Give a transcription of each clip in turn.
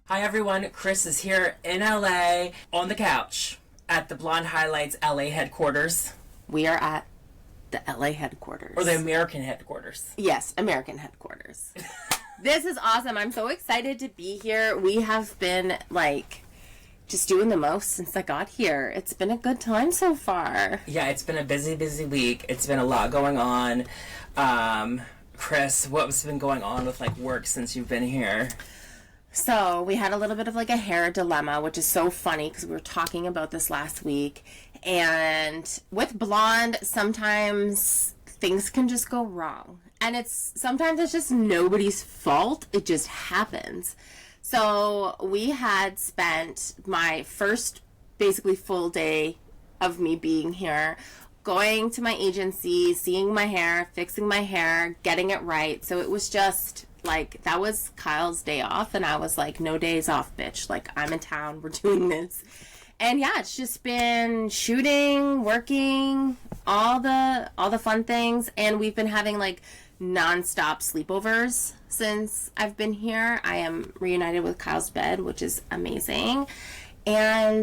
Hi everyone, Kris is here in LA on the couch at the Blonde Highlights LA headquarters. We are at the LA headquarters. Or the American headquarters. Yes, American headquarters. This is awesome. I'm so excited to be here. We have been just doing the most since I got here. It's been a good time so far. Yeah, it's been a busy week. It's been a lot going on. Kris, what's been going on with work since you've been here? So we had a little bit of a hair dilemma, which is so funny because we were talking about this last week. And with blonde, sometimes things can just go wrong. And sometimes it's just nobody's fault. It just happens. So we had spent my first basically full day of me being here, going to my agency, seeing my hair, fixing my hair, getting it right. So it was just that was Kyle's day off, and I was like, no days off, bitch. I'm in town, we're doing this. And yeah, it's just been shooting, working, all the fun things, and we've been having non-stop sleepovers since I've been here. I am reunited with Kyle's bed, which is amazing. And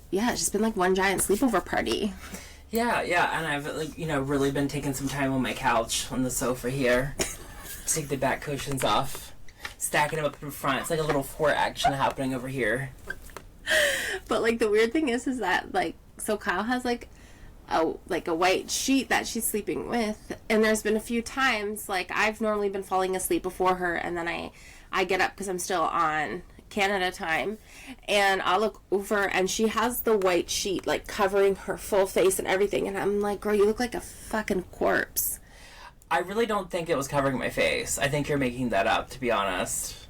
yeah, it's just been one giant sleepover party. Yeah, and I've really been taking some time on my couch on the sofa here. Take the back cushions off, stacking them up in front. It's like a little fort action happening over here. But the weird thing is that so Kyle has a white sheet that she's sleeping with, and there's been a few times I've normally been falling asleep before her, and then I get up because I'm still on Canada time, and I'll look over and she has the white sheet covering her full face and everything, and I'm like, girl, you look like a fucking corpse. I really don't think it was covering my face. I think you're making that up, to be honest.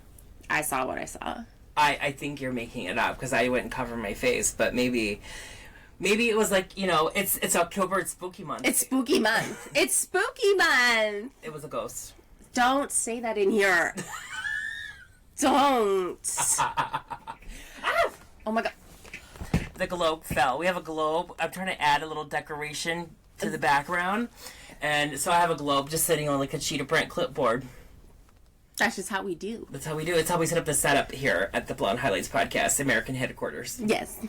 I saw what I saw. I think you're making it up because I wouldn't cover my face, but maybe it was it's October, it's spooky month. It's spooky month. It's spooky month. It was a ghost. Don't say that in here. Don't. Oh my god. The globe fell. We have a globe. I'm trying to add a little decoration to the background. And so I have a globe just sitting on a cheetah print clipboard. That's just how we do. That's how we do. It's how we set up the setup here at the Blonde Highlights podcast, American headquarters. Yes.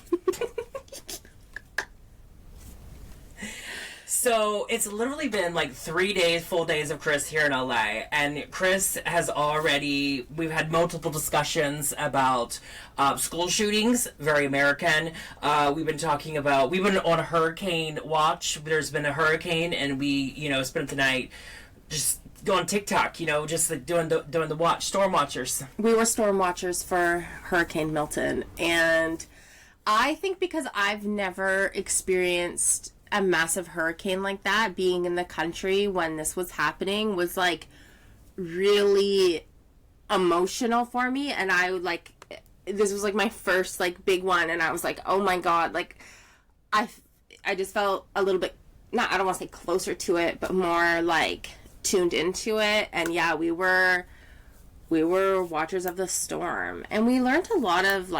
So it's literally been 3 full days of Kris here in LA, and Kris has we've had multiple discussions about school shootings, very American. We've been on a hurricane watch. There's been a hurricane, and we, spent the night just going TikTok, just doing the watch, storm watchers. We were storm watchers for Hurricane Milton, and I think because I've never experienced a massive hurricane like that, being in the country when this was happening was really emotional for me, and I this was my first big one, and I was oh my god, I just felt a little bit, I don't want to say closer to it, but more tuned into it. And yeah, we were watchers of the storm, and we learned a lot of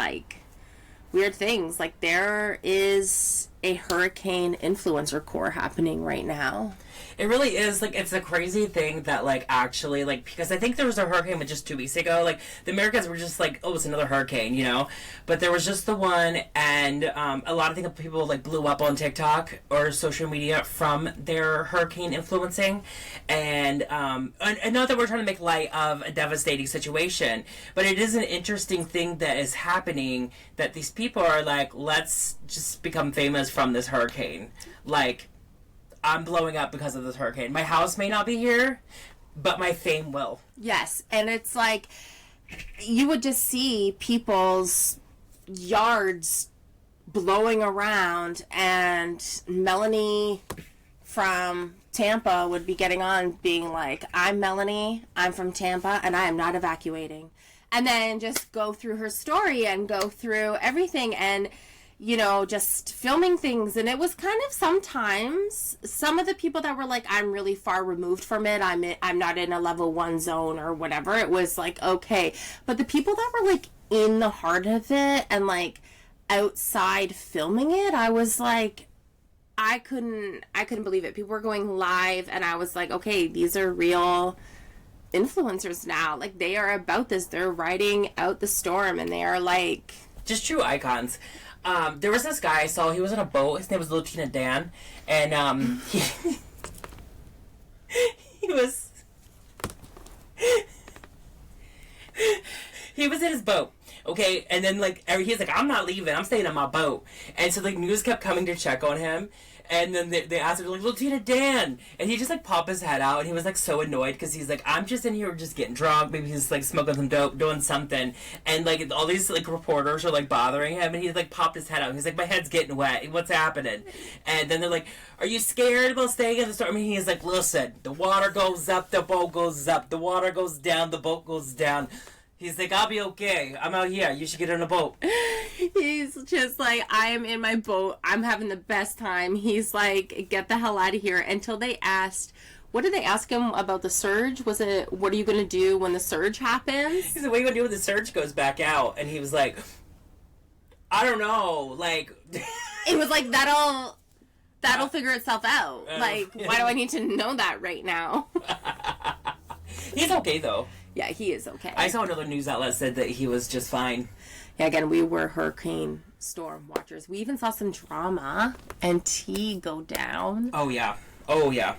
weird things. There is a hurricane influencer core happening right now. It really is. It's a crazy thing that, actually, because I think there was a hurricane just 2 weeks ago. The Americans were just oh, it's another hurricane, But there was just the one, and a lot of people, blew up on TikTok or social media from their hurricane influencing. And not that we're trying to make light of a devastating situation, but it is an interesting thing that is happening, that these people are let's just become famous from this hurricane. I'm blowing up because of this hurricane. My house may not be here, but my fame will. Yes, and it's you would just see people's yards blowing around, and Melanie from Tampa would be getting on being I'm Melanie, I'm from Tampa, and I am not evacuating. And then just go through her story and go through everything, and just filming things. And it was kind of sometimes some of the people that were I'm really far removed from it, I'm not in a level 1 zone or whatever, it was okay. But the people that were in the heart of it and outside filming it, I was I couldn't believe it. People were going live, and I was okay, these are real influencers now. Like, they are about this. They're riding out the storm, and they are like just true icons. There was this guy I saw. He was on a boat. His name was Lieutenant Dan, and he was he was in his boat. Okay, and then like he's like, I'm not leaving. I'm staying on my boat. And so like news kept coming to check on him. And then they asked him, like, Lieutenant Dan! And he just, like, popped his head out, and he was, like, so annoyed, because he's like, I'm just in here just getting drunk, maybe he's, like, smoking some dope, doing something, and, like, all these, like, reporters are, like, bothering him, and he, like, popped his head out, he's like, my head's getting wet, what's happening? And then they're like, are you scared about staying in the storm? And he's like, listen, the water goes up, the boat goes up, the water goes down, the boat goes down. He's like, I'll be okay. I'm out here. You should get on a boat. He's just like, I am in my boat. I'm having the best time. He's like, get the hell out of here. Until they asked, what did they ask him about the surge? Was it, what are you going to do when the surge happens? He said, what are you going to do when the surge goes back out? And he was like, I don't know. Like, it was like, that'll figure itself out. Like, why do I need to know that right now? He's okay, though. Yeah, he is okay. I saw another news outlet said that he was just fine. Yeah, again, we were hurricane storm watchers. We even saw some drama and tea go down. Oh, yeah. Oh, yeah.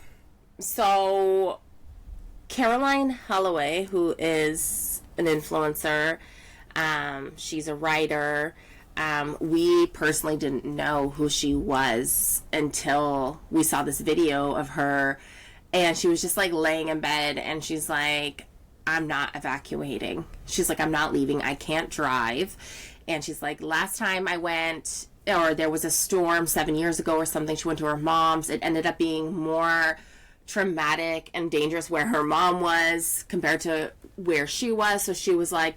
So, Caroline Holloway, who is an influencer, she's a writer. We personally didn't know who she was until we saw this video of her. And she was just, like, laying in bed, and she's like, I'm not evacuating. She's like, I'm not leaving. I can't drive. And she's like, last time I went, or there was a storm 7 years ago or something, she went to her mom's. It ended up being more traumatic and dangerous where her mom was compared to where she was. So she was like,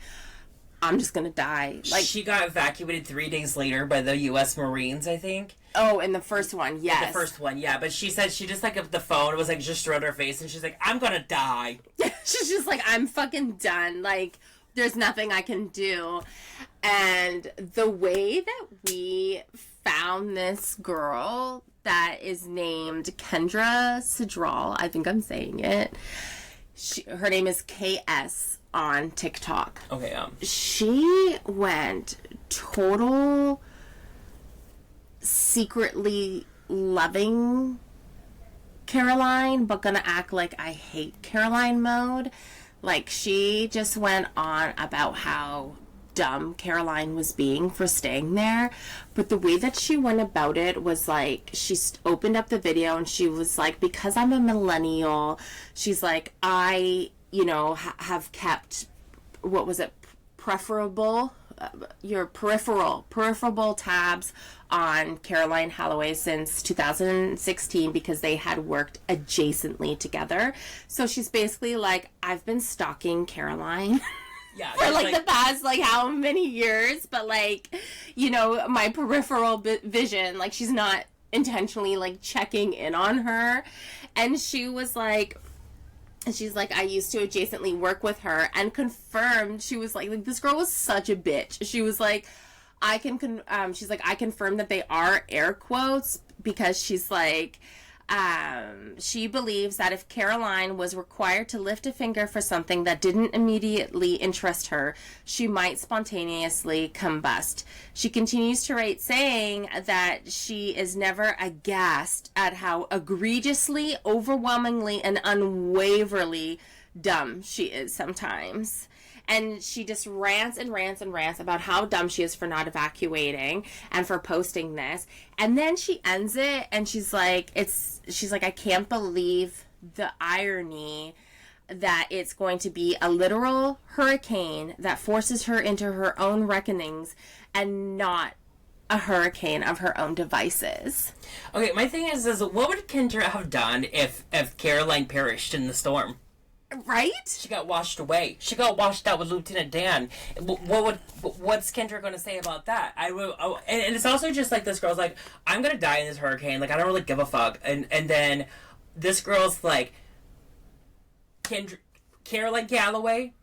I'm just going to die. Like, she got evacuated 3 days later by the U.S. Marines, I think. Oh, in the first one, yes. The first one, yeah. But she said she just, like, the phone was, like, just straight her face, and she's like, I'm gonna die. She's just like, I'm fucking done. Like, there's nothing I can do. And the way that we found this girl that is named Kendra Sidral, I think I'm saying it. Her name is KS on TikTok. Okay, She went total secretly loving Caroline, but gonna act like I hate Caroline mode. Like, she just went on about how dumb Caroline was being for staying there. But the way that she went about it was like, she opened up the video and she was like, because I'm a millennial, she's like, I, have kept, what was it, preferable, your peripheral tabs on Caroline Holloway since 2016 because they had worked adjacently together. So she's basically like, I've been stalking Caroline yeah, for like the past like how many years, but like, my peripheral vision, like she's not intentionally like checking in on her. And she was like, and she's like, I used to adjacently work with her, and confirmed, she was like this girl was such a bitch. She was like, she's like, I confirm that they are air quotes, because she's like, she believes that if Caroline was required to lift a finger for something that didn't immediately interest her, she might spontaneously combust. She continues to write, saying that she is never aghast at how egregiously, overwhelmingly, and unwaveringly dumb she is sometimes. And she just rants and rants and rants about how dumb she is for not evacuating and for posting this. And then she ends it and she's like, I can't believe the irony that it's going to be a literal hurricane that forces her into her own reckonings and not a hurricane of her own devices. Okay, my thing is what would Kendra have done if Caroline perished in the storm? Right? She got washed away. She got washed out with Lieutenant Dan. What's Kendra going to say about that? And it's also just like, this girl's like, I'm going to die in this hurricane. Like, I don't really give a fuck. And then this girl's like, Caroline Galloway,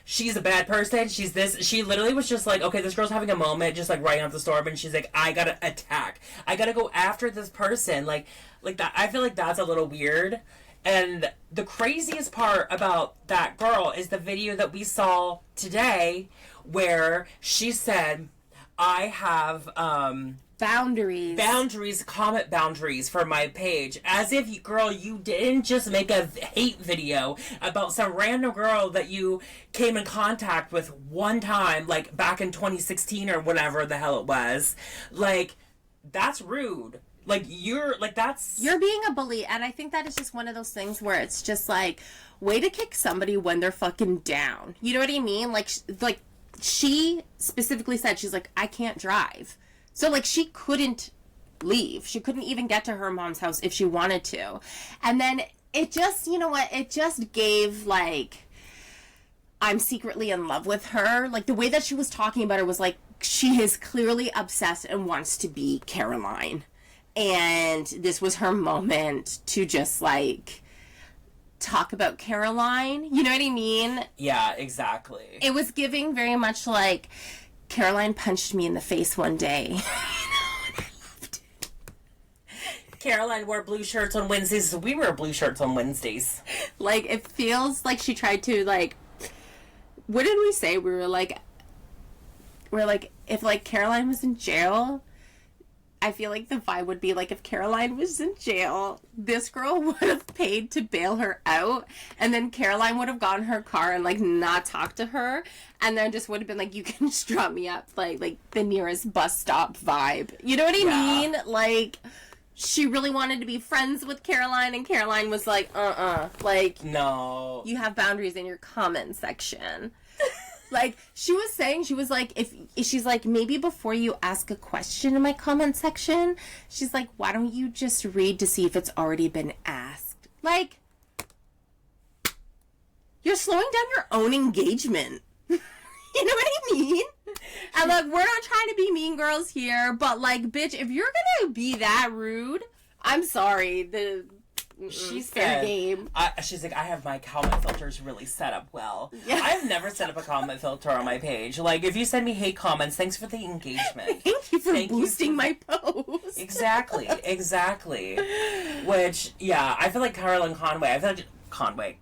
she's a bad person. She's this. She literally was just like, okay, this girl's having a moment, just like riding off the storm, and she's like, I gotta attack. I gotta go after this person. Like that. I feel like that's a little weird. And the craziest part about that girl is the video that we saw today where she said, I have boundaries, comment boundaries for my page. As if, girl, you didn't just make a hate video about some random girl that you came in contact with one time, like back in 2016 or whatever the hell it was. Like, that's rude. Like, you're being a bully. And I think that is just one of those things where it's just like, way to kick somebody when they're fucking down. You know what I mean? Like she specifically said, she's like, I can't drive. So, like, she couldn't leave. She couldn't even get to her mom's house if she wanted to. And then it just, you know what? It just gave, like, I'm secretly in love with her. Like, the way that she was talking about her was like, she is clearly obsessed and wants to be Caroline. And this was her moment to just, like, talk about Caroline. You know what I mean? Yeah, exactly. It was giving very much like, Caroline punched me in the face one day. You know, and I loved it. Caroline wore blue shirts on Wednesdays, so we wear blue shirts on Wednesdays. Like, it feels like she tried to, like, what did we say? We were like, if, like, Caroline was in jail, I feel like the vibe would be like, if Caroline was in jail, this girl would have paid to bail her out, and then Caroline would have gotten her car and, like, not talked to her, and then just would have been like, you can just drop me up, like the nearest bus stop vibe. You know what I mean? Like, she really wanted to be friends with Caroline, and Caroline was like, like, no. You have boundaries in your comment section. Like, she was saying, she was like, if she's like, maybe before you ask a question in my comment section, she's like, why don't you just read to see if it's already been asked? Like, you're slowing down your own engagement. You know what I mean? And, like, we're not trying to be mean girls here, but, like, bitch, if you're gonna be that rude, I'm sorry. She's fair game. She's like, I have my comment filters really set up well. Yeah. I've never set up a comment filter on my page. Like, if you send me hate comments, thanks for the engagement. Thank you for boosting my post. Exactly. Which, yeah, I feel like Callaway.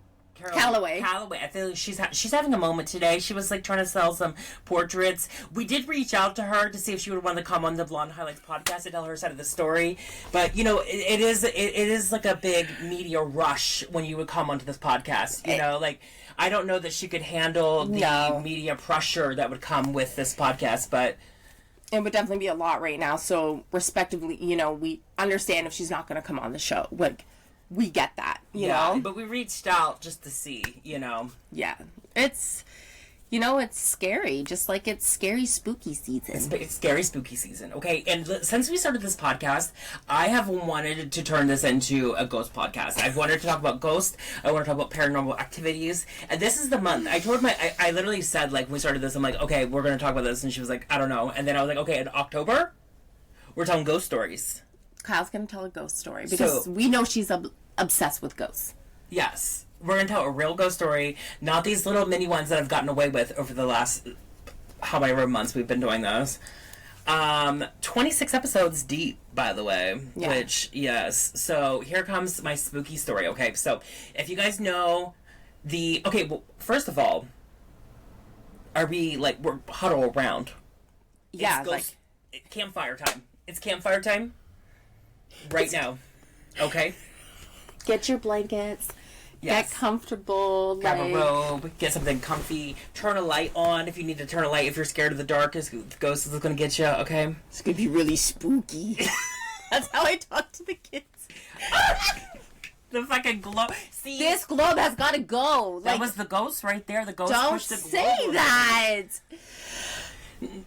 Callaway. I feel like she's having a moment today. She was like trying to sell some portraits. We did reach out to her to see if she would want to come on the Blonde Highlights podcast to tell her side of the story. But you know, it is like a big media rush when you would come onto this podcast. You know, like I don't know that she could handle the media pressure that would come with this podcast, but it would definitely be a lot right now. So respectively, you know, we understand if she's not going to come on the show. Like, we get that, you know? But we reached out just to see, you know? Yeah. It's, you know, it's scary. Just like it's scary spooky season. It's scary spooky season, okay? And since we started this podcast, I have wanted to turn this into a ghost podcast. I've wanted to talk about ghosts. I want to talk about paranormal activities. And this is the month. I literally said, like, when we started this, I'm like, okay, we're going to talk about this. And she was like, I don't know. And then I was like, okay, in October, we're telling ghost stories. Kyle's going to tell a ghost story because we know she's obsessed with ghosts. Yes. We're going to tell a real ghost story, not these little mini ones that I've gotten away with over the last however months we've been doing those. 26 episodes deep, by the way. Yeah. Which, yes. So here comes my spooky story, okay? So if you guys know okay, well, first of all, are we, like, we're huddle around. Yeah, campfire time. It's campfire time. Right now. Okay? Get your blankets. Yes. Get comfortable. Grab a robe. Get something comfy. Turn a light on if you need to turn a light. If you're scared of the dark, the ghost is going to get you, okay? It's going to be really spooky. That's how I talk to the kids. The fucking globe. See? This globe has got to go. That was the ghost right there. The ghost don't pushed the globe. Don't say that.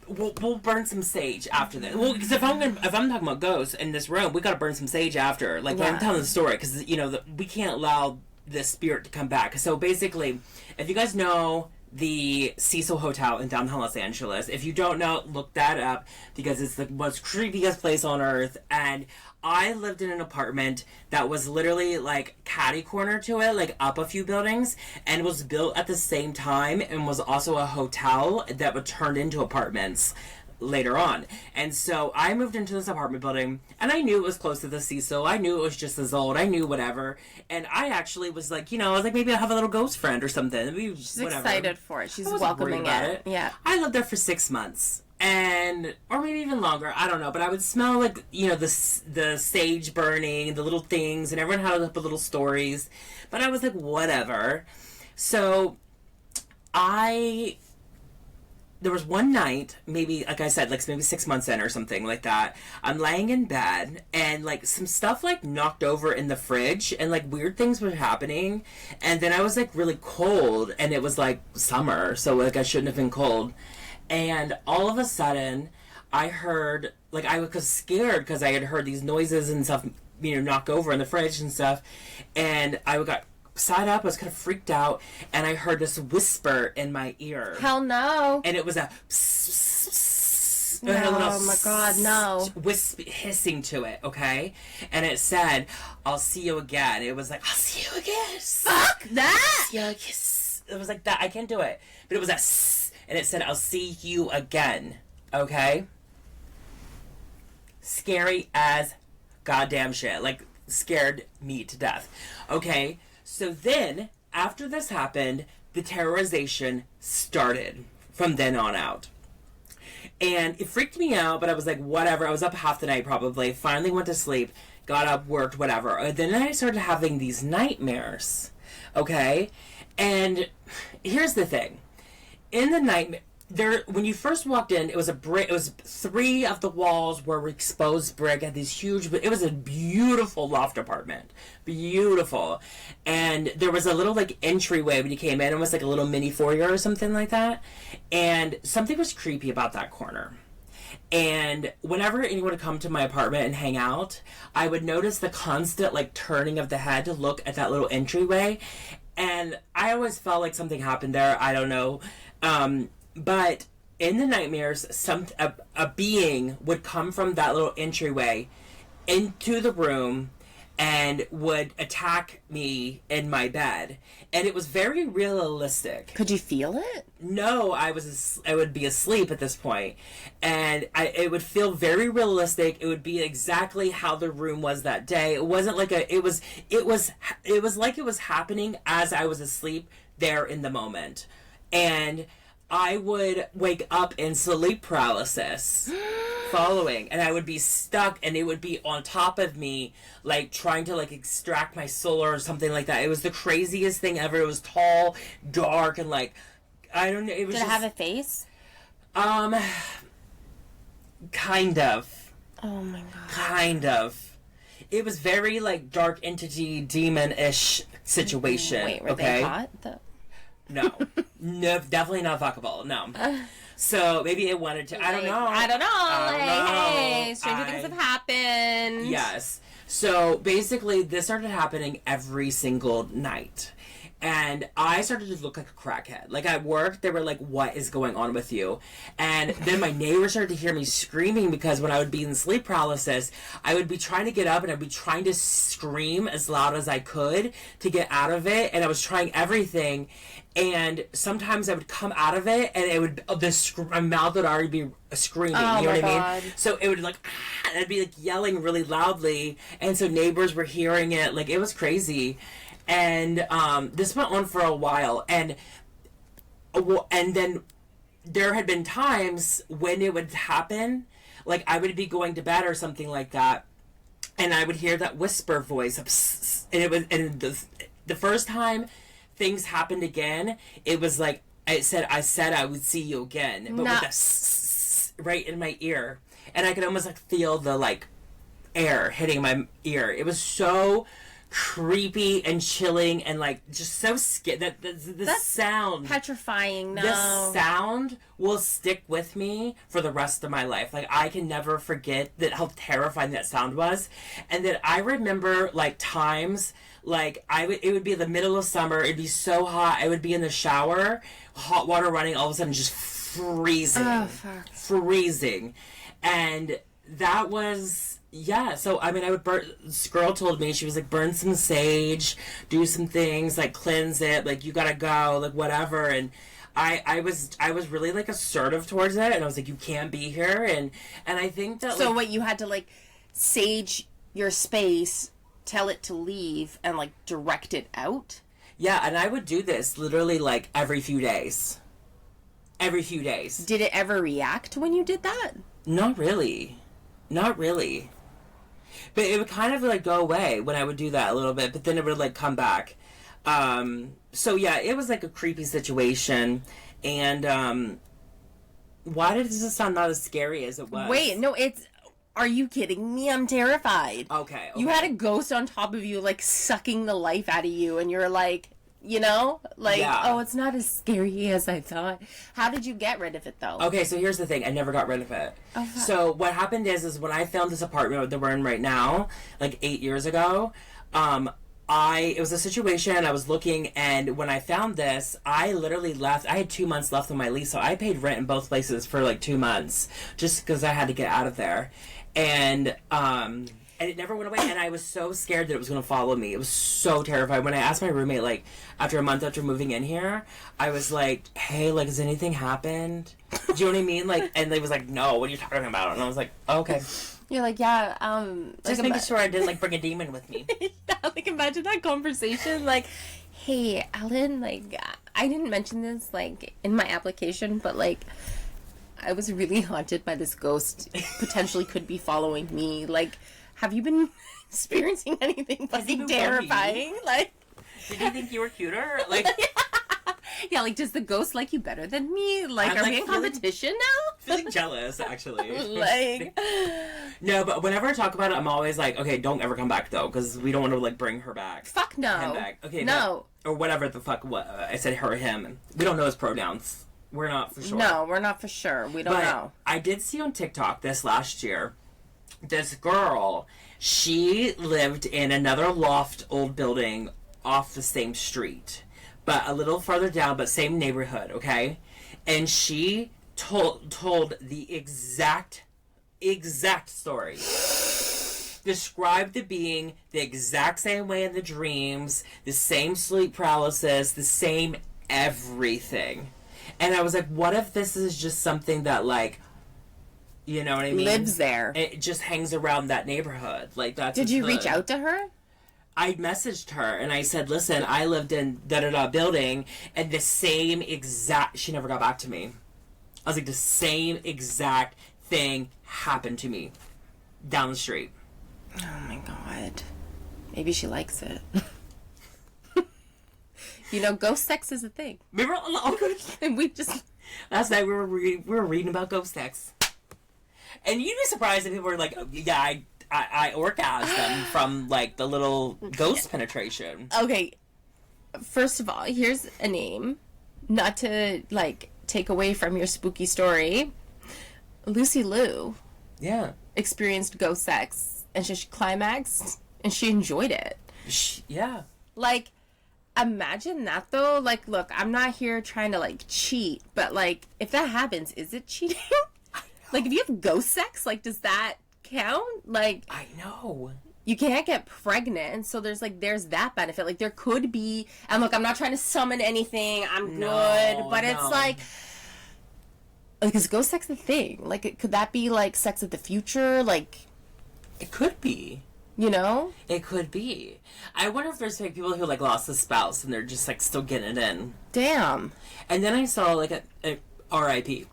We'll burn some sage after this. Well, because if I'm talking about ghosts in this room, we gotta burn some sage after. Like, when I'm telling the story, because, you know, we can't allow this spirit to come back. So basically, if you guys know the Cecil Hotel in downtown Los Angeles, if you don't know, look that up, because it's the most creepiest place on earth. And I lived in an apartment that was literally, like, catty corner to it, like, up a few buildings, and was built at the same time, and was also a hotel that would turn into apartments. later on. And so I moved into this apartment building, and I knew it was close to the Cecil. I knew it was just as old. I knew whatever. And I actually was like, you know, I was like, maybe I'll have a little ghost friend or something. She's excited for it. She's I wasn't welcoming worried about it. Yeah. I lived there for 6 months. And, or maybe even longer, I don't know, but I would smell like, you know, the sage burning, the little things, and everyone had up with little stories, but I was like, whatever. So, there was one night, maybe, like I said, like maybe 6 months in or something like that, I'm laying in bed, and like some stuff like knocked over in the fridge, and like weird things were happening, and then I was like really cold, and it was like summer, so like I shouldn't have been cold. And all of a sudden, I heard, like, I was scared because I had heard these noises and stuff, you know, knock over in the fridge and stuff. And I got side up, I was kind of freaked out, and I heard this whisper in my ear. Hell no. And it was a psst, no, oh my God, no. Hissing to it, okay? And it said, I'll see you again. It was like, I'll see you again. Fuck that! Yes. It was like that. I can't do it. But it was a and it said, I'll see you again. Okay? Scary as goddamn shit. Like, scared me to death. Okay? So then, after this happened, the terrorization started from then on out. And it freaked me out, but I was like, whatever. I was up half the night probably. Finally went to sleep. Got up, worked, whatever. And then I started having these nightmares. Okay? And here's the thing. In the nightmare, when you first walked in, it was a brick. It was 3 of the walls were exposed brick. Had these huge. It was a beautiful loft apartment, beautiful, and there was a little like entryway when you came in. It was like a little mini foyer or something like that, and something was creepy about that corner. And whenever anyone would come to my apartment and hang out, I would notice the constant like turning of the head to look at that little entryway, and I always felt like something happened there. I don't know. But in the nightmares, a being would come from that little entryway into the room and would attack me in my bed. And it was very realistic. Could you feel it? No, I would be asleep at this point. And it would feel very realistic. It would be exactly how the room was that day. It wasn't like it was like it was happening as I was asleep there in the moment. And I would wake up in sleep paralysis following, and I would be stuck, and it would be on top of me, like trying to like extract my soul or something like that. It was the craziest thing ever. It was tall, dark, and like, I don't know. It was Did it have a face? Kind of. Oh my God. Kind of. It was very like dark entity, demon-ish situation. Wait, were they hot? No, definitely not fuckable. No. So maybe it wanted to. I don't know. Hey, stranger things have happened. Yes. So basically, this started happening every single night. And I started to look like a crackhead. Like at work, they were like, what is going on with you? And then my neighbors started to hear me screaming because when I would be in sleep paralysis, I would be trying to get up and I'd be trying to scream as loud as I could to get out of it. And I was trying everything. And sometimes I would come out of it and it would, my mouth would already be screaming. Oh, you know what God. I mean? So it would like, and I'd be like yelling really loudly. And so neighbors were hearing it. Like it was crazy. And this went on for a while, and then there had been times when it would happen, like I would be going to bed or something like that, and I would hear that whisper voice, and it was, and the first time things happened again, it was like I said I would see you again, but with the right in my ear, and I could almost like feel the like air hitting my ear. It was so creepy and chilling and like just so scary. The sound, petrifying. No, the sound will stick with me for the rest of my life. Like I can never forget that how terrifying that sound was. And then I remember like times like it would be the middle of summer, it'd be so hot, I would be in the shower, hot water running, all of a sudden just freezing. Freezing. And that was, yeah, so I mean, I would this girl told me, she was like, burn some sage, do some things, like cleanse it, like you gotta go, like whatever. And I was really like assertive towards it, and I was like, you can't be here, and I think that So like, what, you had to like sage your space, tell it to leave, and like direct it out? yeah, and I would do this literally like every few days. Did it ever react when you did that? Not really. Not really. But it would kind of like go away when I would do that a little bit, but then it would like come back. So yeah, it was like a creepy situation. And why did this sound not as scary as it was? Wait, no, are you kidding me? I'm terrified. Okay. You had a ghost on top of you, like sucking the life out of you, and you're like, Yeah. oh, it's not as scary as I thought. How did you get rid of it, though? Okay, so here's the thing. I never got rid of it. Okay. So what happened is when I found this apartment that we're in right now, like 8 years ago, it was a situation. I was looking, and when I found this, I literally left. I had 2 months left on my lease, so I paid rent in both places for like 2 months just because I had to get out of there. And it never went away, and I was so scared that it was going to follow me. It was so terrified. When I asked my roommate, like, after a month after moving in here, I was like, hey, like, has anything happened? Do you know what I mean? Like, and they was like, no, what are you talking about? And I was like, oh, okay. You're like, yeah, Just making sure I didn't, like, bring a demon with me. yeah, like, imagine that conversation, like, hey, Alan, like, I didn't mention this, like, in my application, but, like, I was really haunted by this ghost. Potentially could be following me. Like, have you been experiencing anything fucking terrifying? Like, did you think you were cuter? Like, yeah, like, does the ghost like you better than me? Like, I'm, are like, we in competition now? feeling jealous, actually. Like, no, but whenever I talk about it, I'm always like, okay, don't ever come back though, because we don't want to like bring her back. fuck no. Him back. Okay, no. Or whatever the fuck. What I said, her, him. We don't know his pronouns. We're not for sure. No, we're not for sure. We don't know. I did see on TikTok this last year, this girl, she lived in another loft old building off the same street, but a little farther down, but same neighborhood, okay? And she told the exact story. Described it being the exact same way in the dreams, the same sleep paralysis, the same everything. And I was like, what if this is just something that, like, you know what I mean? Lives there. It just hangs around that neighborhood. Like, that's Did you reach out to her? I messaged her and I said, listen, I lived in da-da-da building, and the same exact... She never got back to me. I was like, the same exact thing happened to me down the street. Oh my god. Maybe she likes it. You know, ghost sex is a thing. Remember, And we just... last night we were reading about ghost sex. And you'd be surprised if people were like, yeah, I orgasmed from, like, the little ghost penetration. Okay, first of all, here's a name. Not to, like, take away from your spooky story. Lucy Liu Yeah. experienced ghost sex, and she climaxed, and she enjoyed it. Yeah. Like, imagine that, though. Like, look, I'm not here trying to, like, cheat, but, like, if that happens, is it cheating? Like, if you have ghost sex, like, does that count? Like, I know. you can't get pregnant, so there's that benefit. Like, there could be, and look, I'm not trying to summon anything, I'm good, but it's like, is ghost sex a thing? Like, could that be, like, sex of the future? Like, it could be. You know? It could be. I wonder if there's, like, people who, like, lost a spouse and they're just, like, still getting it in. Damn. And then I saw, like, a R.I.P.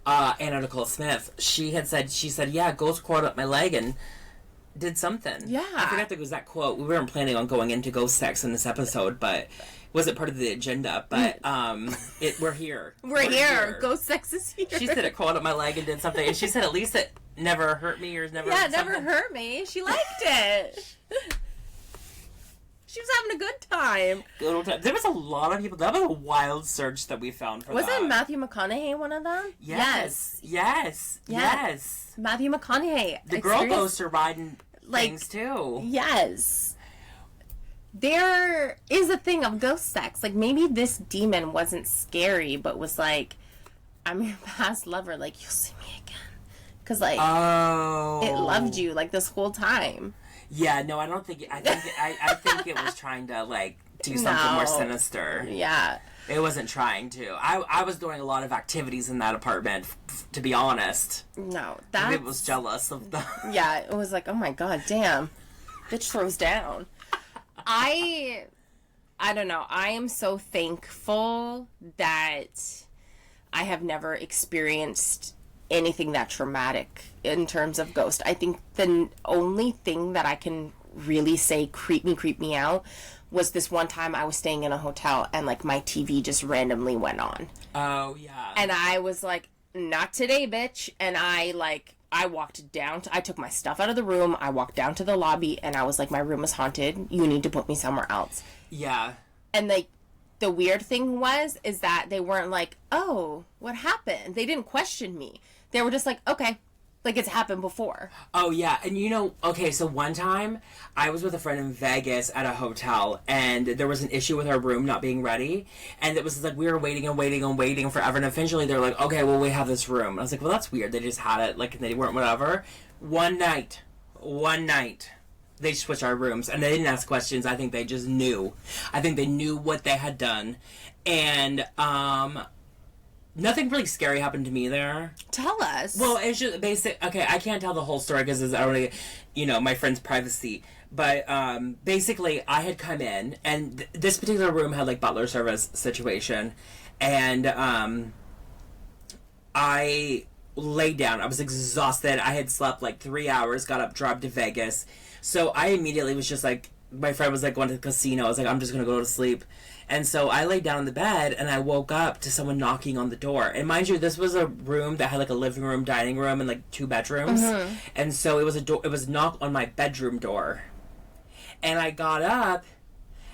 Anna Nicole Smith. She said, yeah, ghost crawled up my leg and did something. Yeah. I forgot that was that quote. We weren't planning on going into ghost sex in this episode, but it wasn't part of the agenda. But we're here. We're here. Ghost sex is here. She said it crawled up my leg and did something. And she said at least it never hurt me or never... Yeah, it never hurt me. She liked it. She was having a good time. Good old time. There was a lot of people. That was a wild search that we found for that. Wasn't Matthew McConaughey one of them? Yes. Matthew McConaughey. The girl ghosts are riding things too. Yes. There is a thing of ghost sex. Like, maybe this demon wasn't scary, but was like, I'm your past lover. Like, you'll see me again. Because, like, it loved you, like, this whole time. Yeah, no, I don't think. I think it was trying to like do something more sinister. Yeah. It wasn't trying to. I was doing a lot of activities in that apartment, to be honest. No, that it was jealous of the. Yeah, it was like, oh my god, damn, bitch throws down. I don't know. I am so thankful that I have never experienced anything that traumatic in terms of ghost. I think the only thing that I can really say creep me out was this one time I was staying in a hotel and like my TV just randomly went on. Oh yeah. And I was like, not today, bitch. And I walked down I took my stuff out of the room. I walked down to the lobby and I was like, my room is haunted. You need to put me somewhere else. Yeah. And like the weird thing is that they weren't like, oh, what happened? They didn't question me. They were just like, okay. Like it's happened before. Oh, yeah. And okay, so one time I was with a friend in Vegas at a hotel and there was an issue with our room not being ready. And it was like we were waiting and waiting and waiting forever. And eventually they're like, okay, well, we have this room. And I was like, well, that's weird. They just had it. Like, they weren't whatever. One night, they switched our rooms and they didn't ask questions. I think they just knew. I think they knew what they had done. And, nothing really scary happened to me there. Tell us. Well, it's just basic. Okay, I can't tell the whole story because it's already, my friend's privacy. But basically, I had come in, and this particular room had like butler service situation, and I laid down. I was exhausted. I had slept like 3 hours. Got up, drove to Vegas. So I immediately was just like, my friend was like going to the casino. I was like, I'm just gonna go to sleep. And so I laid down in the bed and I woke up to someone knocking on the door. And mind you, this was a room that had like a living room, dining room, and like 2 bedrooms. Mm-hmm. And so it was a knock on my bedroom door. And I got up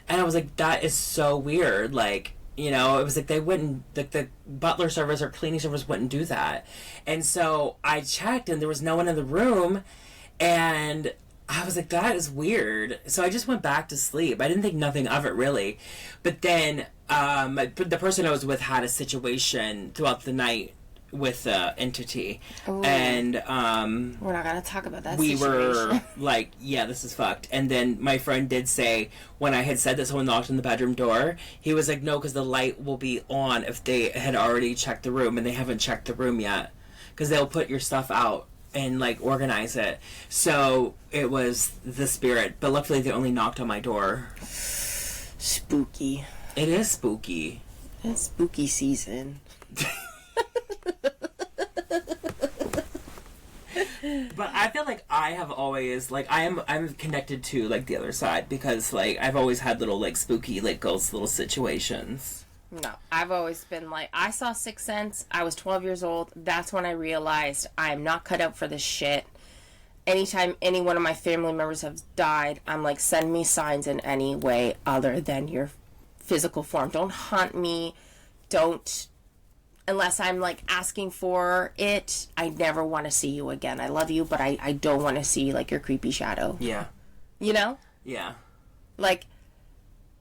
and I was like, that is so weird. Like, it was like they wouldn't, like the butler service or cleaning service wouldn't do that. And so I checked and there was no one in the room. And I was like, that is weird. So I just went back to sleep. I didn't think nothing of it, really. But then the person I was with had a situation throughout the night with the entity. Ooh. And we're not going to talk about that we situation. Were like, yeah, this is fucked. And then my friend did say, when I had said that someone knocked on the bedroom door, he was like, no, because the light will be on if they had already checked the room, and they haven't checked the room yet. Because they'll put your stuff out and like organize it. So it was the spirit, but luckily they only knocked on my door. Spooky. It is spooky. It's spooky season. But I feel like I have always like I'm connected to like the other side because like I've always had little like spooky like ghost little situations. No, I've always been like, I saw Sixth Sense. I was 12 years old. That's when I realized I'm not cut out for this shit. Anytime any one of my family members have died, I'm like, send me signs in any way other than your physical form. Don't haunt me. Don't, unless I'm like asking for it. I never want to see you again. I love you, but I don't want to see like your creepy shadow. Yeah. You know? Yeah. Like,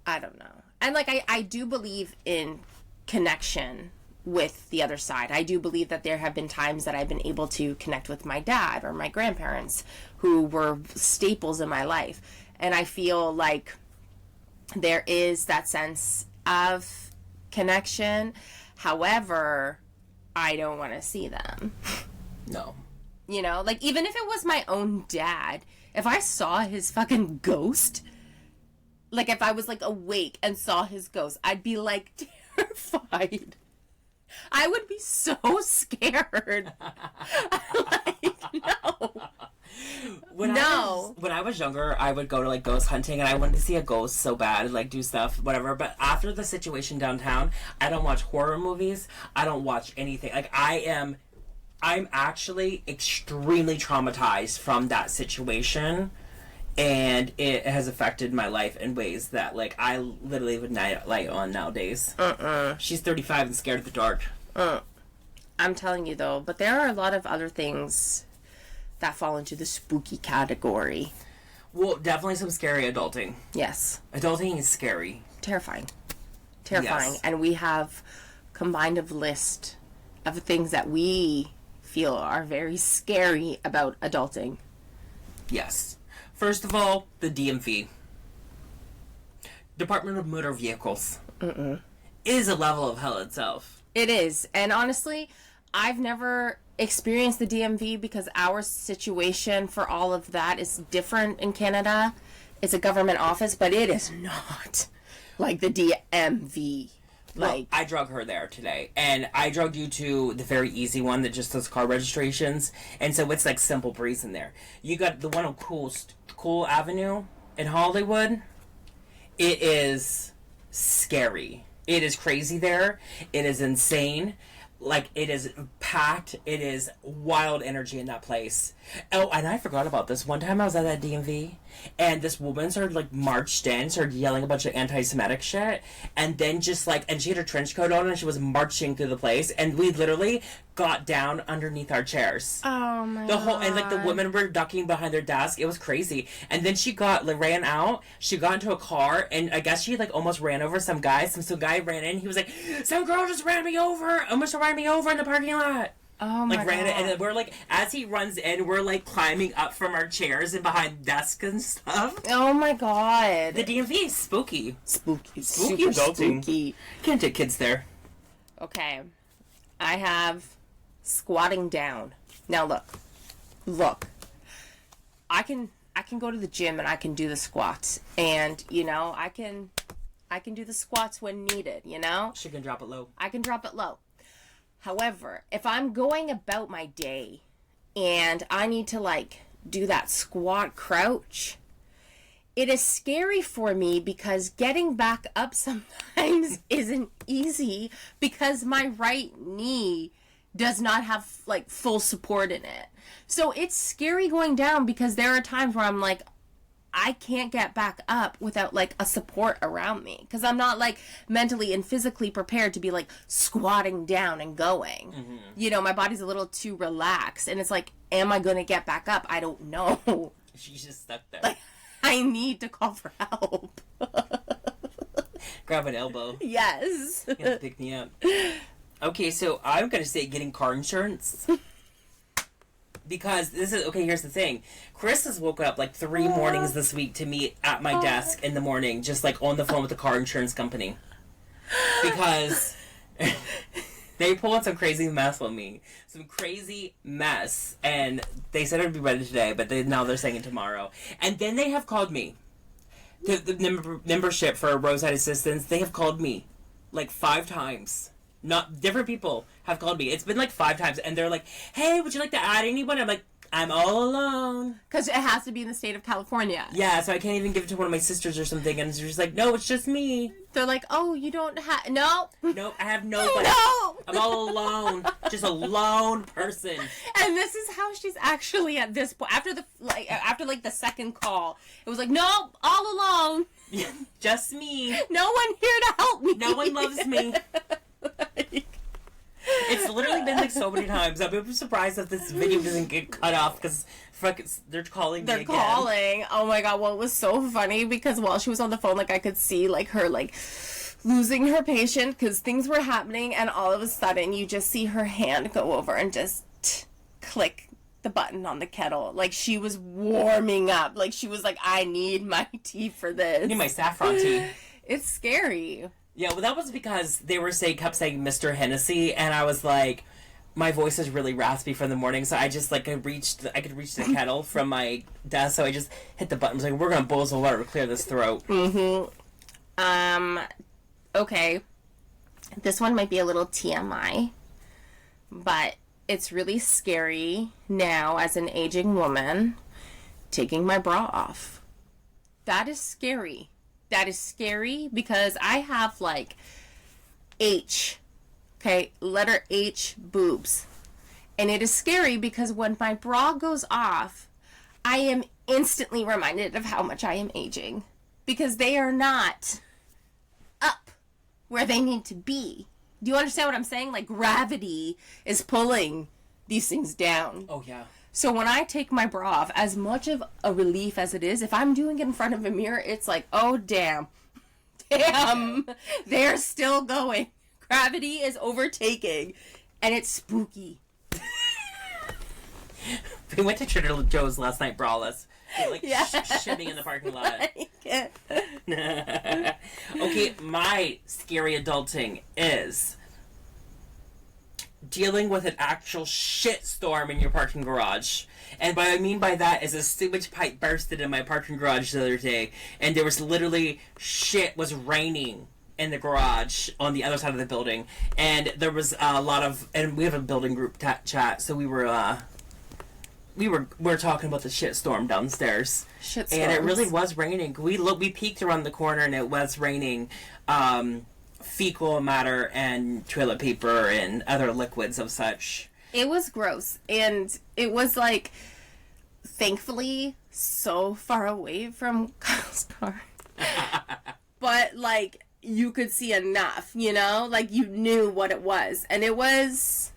I don't know. And, like, I do believe in connection with the other side. I do believe that there have been times that I've been able to connect with my dad or my grandparents who were staples in my life. And I feel like there is that sense of connection. However, I don't want to see them. No. Like, even if it was my own dad, if I saw his fucking ghost... Like, if I was, like, awake and saw his ghost, I'd be, like, terrified. I would be so scared. Like, no. When I was younger, I would go to, like, ghost hunting, and I wanted to see a ghost so bad, like, do stuff, whatever. But after the situation downtown, I don't watch horror movies. I don't watch anything. Like, I'm actually extremely traumatized from that situation. And it has affected my life in ways that, like, I literally would night light on nowadays. She's 35 and scared of the dark. I'm telling you, though, but there are a lot of other things that fall into the spooky category. Well, definitely some scary adulting. Yes. Adulting is scary. Terrifying. Yes. And we have combined a list of things that we feel are very scary about adulting. Yes. First of all, the DMV. Department of Motor Vehicles. Is a level of hell itself. It is. And honestly, I've never experienced the DMV because our situation for all of that is different in Canada. It's a government office, but it is not like the DMV. Like, I drug her there today, and I drugged you to the very easy one that just does car registrations, and so it's like simple breeze in there. You got the one on Cool Avenue in Hollywood. It is scary. It is crazy there. It is insane. Like, it is packed. It is wild energy in that place. Oh, and I forgot about this. One time I was at that DMV, and this woman started, like, marched in, started yelling a bunch of anti-Semitic shit, and then just, like, and she had her trench coat on, and she was marching through the place, and we literally got down underneath our chairs. Oh, my God. And, like, the women were ducking behind their desk. It was crazy. And then she ran out. She got into a car, and I guess she, like, almost ran over some guy. Some guy ran in. He was like, some girl just ran me over. Almost ran me over in the parking lot. Oh my God. Ran it, and we're like, as he runs in, we're like climbing up from our chairs and behind desks and stuff. Oh my God. The DMV is spooky. Spooky. Spooky adulting. Spooky. Can't take kids there. Okay. I have squatting down. Now look. I can go to the gym and I can do the squats, and you know I can do the squats when needed. You know. She can drop it low. I can drop it low. However, if I'm going about my day and I need to like do that squat crouch, it is scary for me because getting back up sometimes isn't easy because my right knee does not have like full support in it. So it's scary going down because there are times where I'm like, I can't get back up without like a support around me because I'm not like mentally and physically prepared to be like squatting down and going. Mm-hmm. You know, my body's a little too relaxed, and it's like, am I going to get back up? I don't know. She's just stuck there. Like, I need to call for help. Grab an elbow. Yes. You have to pick me up. Okay, so I'm going to say getting car insurance. Because here's the thing. Kris has woken up like 3 mornings this week to meet at my desk in the morning, just like on the phone with the car insurance company. Because they pulled some crazy mess on me. Some crazy mess. And they said it would be ready today, but now they're saying it tomorrow. And then they have called me. The membership for Roadside Assistance, they have called me like 5 times. Not different people have called me. It's been like 5 times, and they're like, "Hey, would you like to add anyone?" I'm like, "I'm all alone." Because it has to be in the state of California. Yeah, so I can't even give it to one of my sisters or something, and she's just like, "No, it's just me." They're like, "Oh, you don't have no." No, I have nobody. No. I'm all alone, just a lone person. And this is how she's actually at this point. After the second call, it was like, "No, all alone." Yeah, just me. No one here to help me. No one loves me. It's literally been like so many times. I'm surprised if this video doesn't get cut off because they're calling me again. They're calling. Oh my God. Well, it was so funny because while she was on the phone, like I could see like her like losing her patient because things were happening, and all of a sudden you just see her hand go over and just click the button on the kettle. Like she was warming up. Like she was like, I need my tea for this. I need my saffron tea. It's scary. Yeah, well, that was because they kept saying Mr. Hennessy, and I was like, my voice is really raspy from the morning, so I just like I could reach the kettle from my desk, so I just hit the button. I was like, we're gonna boil some water to clear this throat. Mm-hmm. Okay. This one might be a little TMI, but it's really scary now as an aging woman taking my bra off. That is scary. That is scary because I have like H, okay, letter H boobs. And it is scary because when my bra goes off, I am instantly reminded of how much I am aging because they are not up where they need to be. Do you understand what I'm saying? Like gravity is pulling these things down. Oh, yeah. So when I take my bra off, as much of a relief as it is, if I'm doing it in front of a mirror, it's like, oh, damn, they're still going. Gravity is overtaking, and it's spooky. We went to Trader Joe's last night braless, You're like shitting in the parking lot. Okay, my scary adulting is dealing with an actual shit storm in your parking garage. And what I mean by that is a sewage pipe bursted in my parking garage the other day, and there was literally shit was raining in the garage on the other side of the building, and there was a lot of, and we have a building group chat, so we were talking about the shit storm downstairs. Shit storms. And it really was raining. We peeked around the corner and it was raining fecal matter and toilet paper and other liquids of such. It was gross, and it was like, thankfully, so far away from Kyle's car. But like, you could see enough, you know? Like, you knew what it was, and it was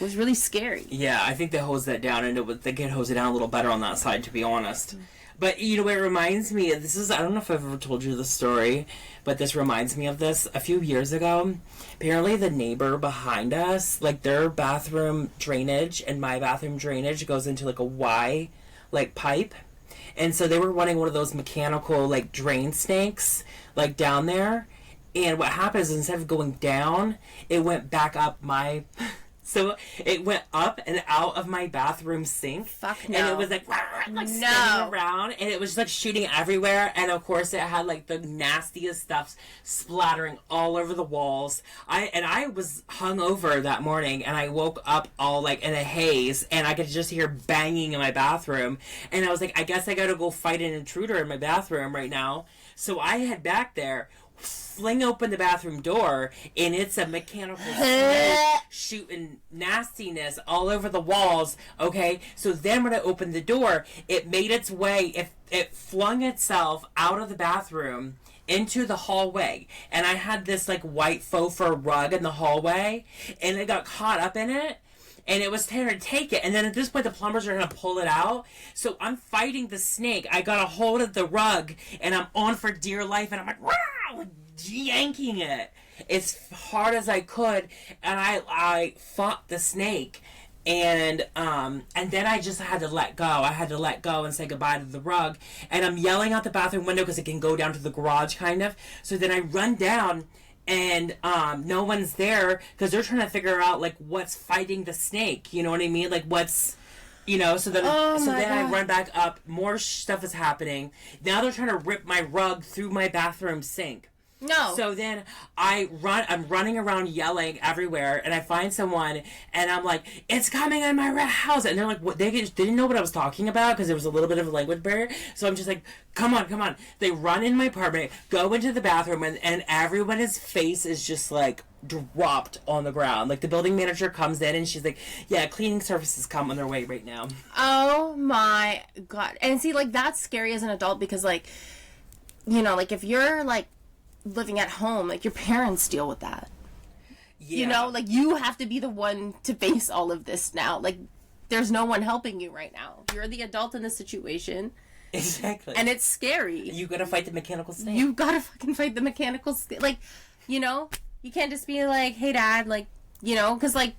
really scary. Yeah, I think they hosed that down, and they could hose it down a little better on that side, to be honest. But, you know, it reminds me, I don't know if I've ever told you the story, but this reminds me of this. A few years ago, apparently the neighbor behind us, like, their bathroom drainage and my bathroom drainage goes into, like, a Y, like, pipe. And so they were running one of those mechanical, like, drain snakes, like, down there. And what happens is, instead of going down, it went back up my... So it went up and out of my bathroom sink. Fuck no. And it was like spinning around, and it was just like shooting everywhere. And of course it had like the nastiest stuff splattering all over the walls. I was hungover that morning, and I woke up all like in a haze, and I could just hear banging in my bathroom. And I was like, I guess I gotta go fight an intruder in my bathroom right now. So I head back there, fling open the bathroom door, and it's a mechanical snake shooting nastiness all over the walls. Okay, so then when I opened the door, it made its way, it flung itself out of the bathroom into the hallway, and I had this like white faux fur rug in the hallway, and it got caught up in it. And it was trying to take it. And then at this point, the plumbers are going to pull it out. So I'm fighting the snake. I got a hold of the rug, and I'm on for dear life. And I'm like, wow, yanking it as hard as I could. And I fought the snake. And then I just had to let go. I had to let go and say goodbye to the rug. And I'm yelling out the bathroom window because it can go down to the garage, kind of. So then I run down, and no one's there because they're trying to figure out like what's fighting the snake. You know what I mean? Like what's, you know. So then, I run back up. More stuff is happening. Now they're trying to rip my rug through my bathroom sink. No. So then I'm running around yelling everywhere, and I find someone, and I'm like, it's coming in my house. And they're like, what? They didn't know what I was talking about because there was a little bit of a language barrier. So I'm just like, come on. They run in my apartment, go into the bathroom, and everyone's face is just like dropped on the ground. Like the building manager comes in, and she's like, yeah, cleaning services come on their way right now. Oh my God. And see, like, that's scary as an adult because, like, you know, like if you're like living at home, like your parents deal with that. Yeah. You know, like you have to be the one to face all of this now. Like there's no one helping you right now. You're the adult in the situation. Exactly. And it's scary. You gotta fight the mechanical snake. You gotta fucking fight the mechanical snake. Like, you know, you can't just be like, hey dad, like, you know, because like,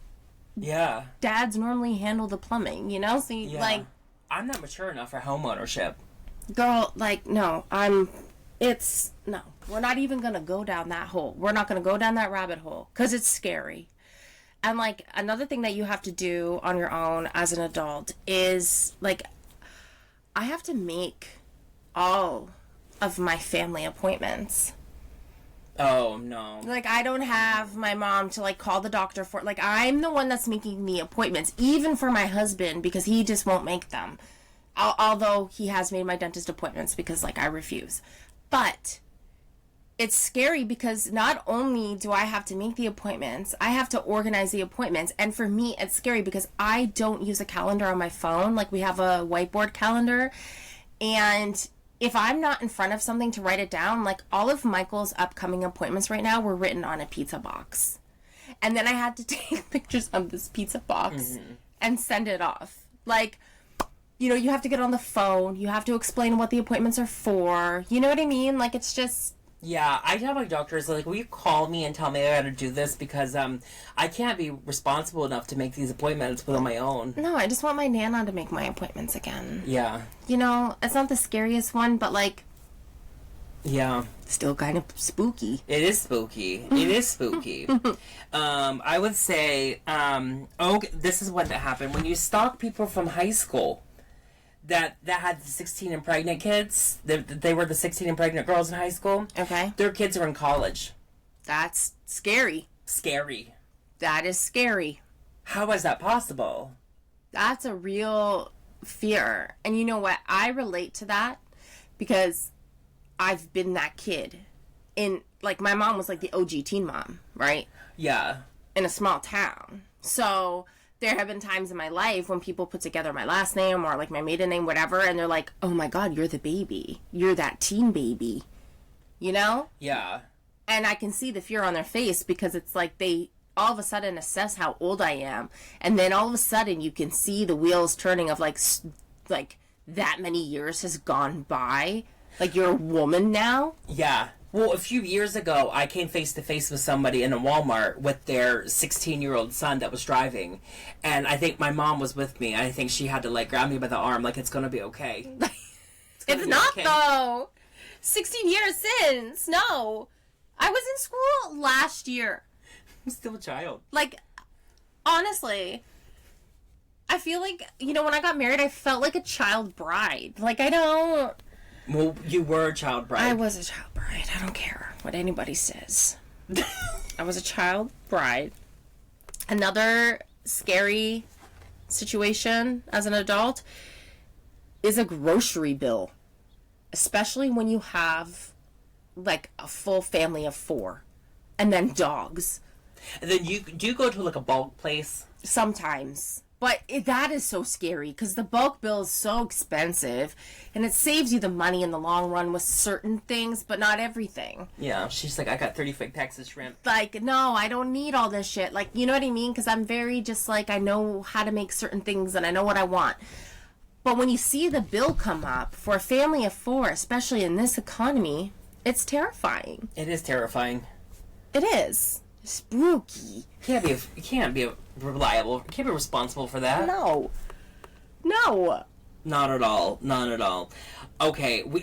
yeah, dads normally handle the plumbing, you know? So you, like, I'm not mature enough for home ownership. Girl, like, no, no, we're not even gonna go down that hole. We're not gonna go down that rabbit hole because it's scary. And like another thing that you have to do on your own as an adult is like, I have to make all of my family appointments. Oh no. Like I don't have my mom to like call the doctor for, like I'm the one that's making the appointments, even for my husband, because he just won't make them. Although he has made my dentist appointments because like I refuse. But it's scary because not only do I have to make the appointments, I have to organize the appointments. And for me, it's scary because I don't use a calendar on my phone. Like we have a whiteboard calendar. And if I'm not in front of something to write it down, like all of Michael's upcoming appointments right now were written on a pizza box. And then I had to take pictures of this pizza box and send it off. Like, you know, you have to get on the phone. You have to explain what the appointments are for. You know what I mean? Like, it's just... Yeah, I tell my doctors, like, will you call me and tell me I gotta do this because I can't be responsible enough to make these appointments on my own. No, I just want my Nana to make my appointments again. Yeah. You know, it's not the scariest one, but like, yeah, still kind of spooky. It is spooky. It is spooky. I would say, this is what happened when you stalk people from high school. That had the 16 and pregnant kids. They were the 16 and pregnant girls in high school. Okay. Their kids are in college. That's scary. Scary. That is scary. How is that possible? That's a real fear. And you know what? I relate to that because I've been that kid. Like, my mom was like the OG teen mom, right? Yeah. In a small town. So there have been times in my life when people put together my last name or like my maiden name, whatever, and they're like, oh my God, you're the baby. You're that teen baby. You know? Yeah. And I can see the fear on their face because it's like they all of a sudden assess how old I am. And then all of a sudden you can see the wheels turning of like that many years has gone by. Like, you're a woman now? Yeah. Well, a few years ago, I came face to face with somebody in a Walmart with their 16-year-old son that was driving. And I think my mom was with me. I think she had to, like, grab me by the arm, like, it's going to be okay. It's not, okay. Though. 16 years since. No. I was in school last year. I'm still a child. Like, honestly, I feel like, you know, when I got married, I felt like a child bride. Like, I don't... Well, you were a child bride. I was a child bride. I don't care what anybody says. I was a child bride. Another scary situation as an adult is a grocery bill. Especially when you have, like, a full family of 4. And then dogs. And then do you go to, like, a bulk place? Sometimes. But that is so scary because the bulk bill is so expensive and it saves you the money in the long run with certain things, but not everything. Yeah, she's like, I got 30 fake packs of shrimp. Like, no, I don't need all this shit. Like, you know what I mean? Because I'm very just like, I know how to make certain things and I know what I want. But when you see the bill come up for a family of 4, especially in this economy, it's terrifying. It is terrifying. It is. Spooky. You can't be reliable. You can't be responsible for that. No. Not at all. Not at all. Okay, we've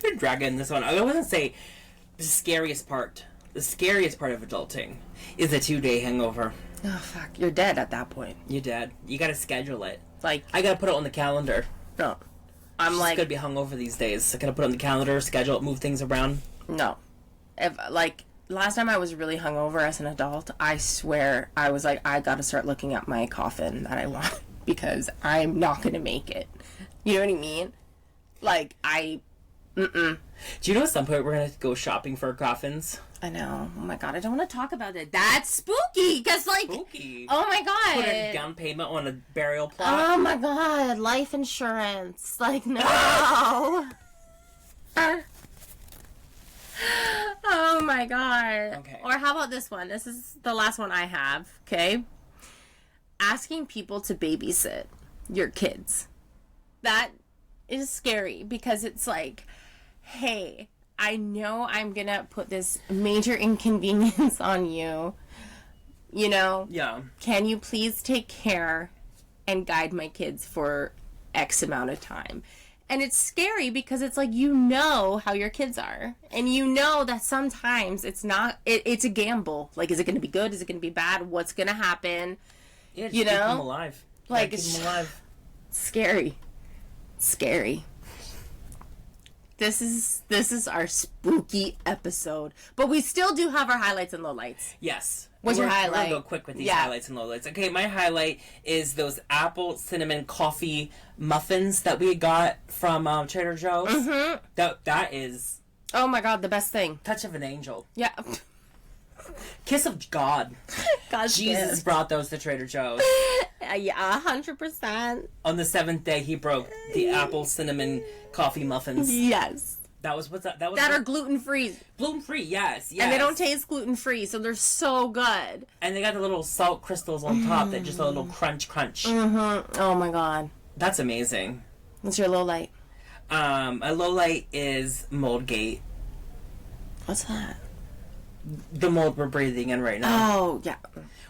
been dragging this one. I wouldn't say the scariest part. The scariest part of adulting is a 2-day hangover. Oh, fuck. You're dead at that point. You're dead. You gotta schedule it. Like, I gotta put it on the calendar. No. I'm just like... gonna be hungover these days. I gotta put it on the calendar, schedule it, move things around. No. If, like... Last time I was really hungover as an adult, I swear I was like, I gotta start looking at my coffin that I want because I'm not gonna make it. You know what I mean? Like, Do you know at some point we're gonna go shopping for coffins? I know. Oh my God, I don't want to talk about it. That's spooky because, like, spooky. Oh my God. Put a down payment on a burial plot. Oh my God, life insurance. Like, no. Oh my God. Okay. Or how about this one? This is the last one I have, okay? Asking people to babysit your kids. That is scary because it's like, hey, I know I'm gonna put this major inconvenience on you. You know? Yeah. Can you please take care and guide my kids for X amount of time? And it's scary because it's like, you know how your kids are. And you know that sometimes it's not, it's a gamble. Like, is it going to be good? Is it going to be bad? What's going to happen? Yeah, just you know? keep them alive. Like, keep them alive. Scary. Scary. This is our spooky episode. But we still do have our highlights and lowlights. Yes. What's your highlight? We're going to go quick with these highlights and lowlights. Okay, my highlight is those apple cinnamon coffee muffins that we got from Trader Joe's. Mm-hmm. That is... Oh my God, the best thing. Touch of an angel. Yeah. Kiss of God. God's Jesus gift. brought those to Trader Joe's. Yeah, 100%. On the 7th day, he broke the apple cinnamon coffee muffins. Yes. That was what's that? That was that are gluten-free. Gluten-free, yes. And they don't taste gluten-free, so they're so good. And they got the little salt crystals on top that just a little crunch. Mm-hmm. Oh my God. That's amazing. What's your low light? A low light is Moldgate. What's that? The mold we're breathing in right now. Oh, yeah.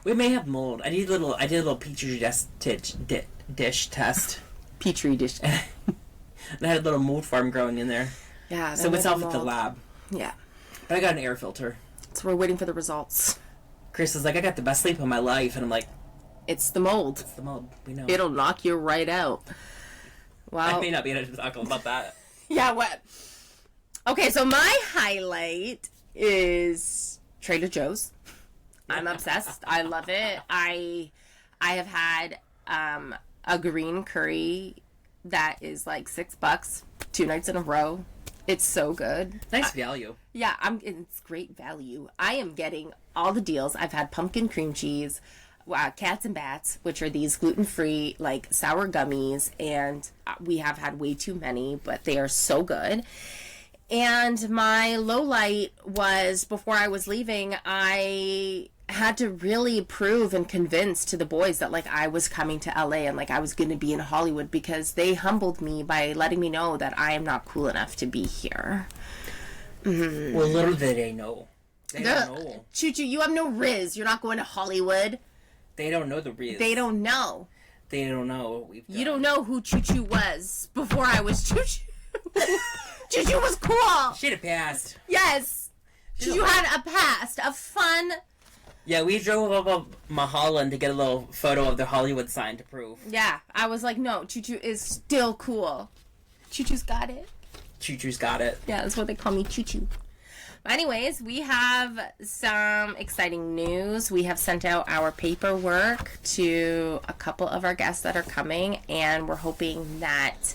We may have mold. I did a little petri dish test. Petri dish. And I had a little mold farm growing in there. Yeah. So it's off at the lab. Yeah. But I got an air filter. So we're waiting for the results. Kris is like, I got the best sleep of my life. And I'm like, it's the mold. It's the mold. We know. It'll knock you right out. Wow. I may not be able to talk about that. Yeah, what? Okay, so my highlight is Trader Joe's. I'm obsessed. I love it. I have had a green curry that is like $6 2 nights in a row. It's so good. Nice value. Yeah, it's great value. I am getting all the deals. I've had pumpkin cream cheese, Cats and Bats, which are these gluten-free like sour gummies, and we have had way too many, but they are so good. And my low light was, before I was leaving, I had to really prove and convince to the boys that like I was coming to LA and like I was going to be in Hollywood, because they humbled me by letting me know that I am not cool enough to be here. Mm-hmm. Well, little did they know. They don't know. Choo-choo, you have no riz. You're not going to Hollywood. They don't know the riz. They don't know. They don't know what we've done. You don't know who Choo-choo was before I was Choo-choo. Choo-choo was cool. She had a past. Yes. Choo-choo had a past. A fun... Yeah, we drove up Mulholland to get a little photo of the Hollywood sign to prove. Yeah, I was like, no, Choo-choo is still cool. Choo-choo's got it. Choo-choo's got it. Yeah, that's what they call me, Choo-choo. But anyways, we have some exciting news. We have sent out our paperwork to a couple of our guests that are coming, and we're hoping that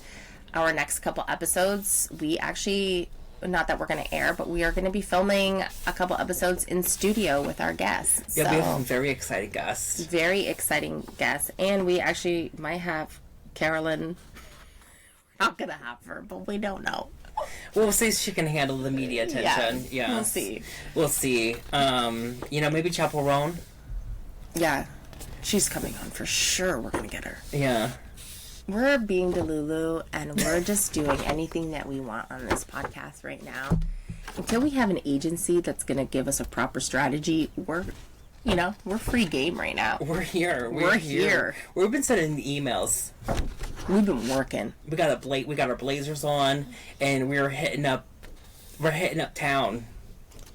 our next couple episodes, we actually... not that we're going to air, but we are going to be filming a couple episodes in studio with our guests. Yeah, we have some very exciting guests. Very exciting guests. And we actually might have Carolyn. Not going to have her, but we don't know. Well, we'll see if she can handle the media attention. Yeah. We'll see. We'll see. Maybe Chapel Roan. Yeah. She's coming on for sure. We're going to get her. Yeah. We're being Delulu, and we're just doing anything that we want on this podcast right now. Until we have an agency that's going to give us a proper strategy, we're free game right now. We're here. We're here. We've been sending emails. We've been working. We got our blazers on, and we're hitting up town,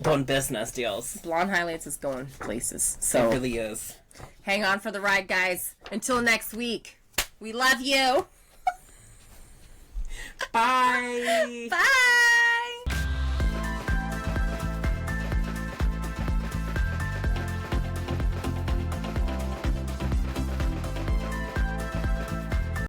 doing business deals. Blonde Highlights is going places. So it really is. Hang on for the ride, guys. Until next week. We love you. Bye. Bye.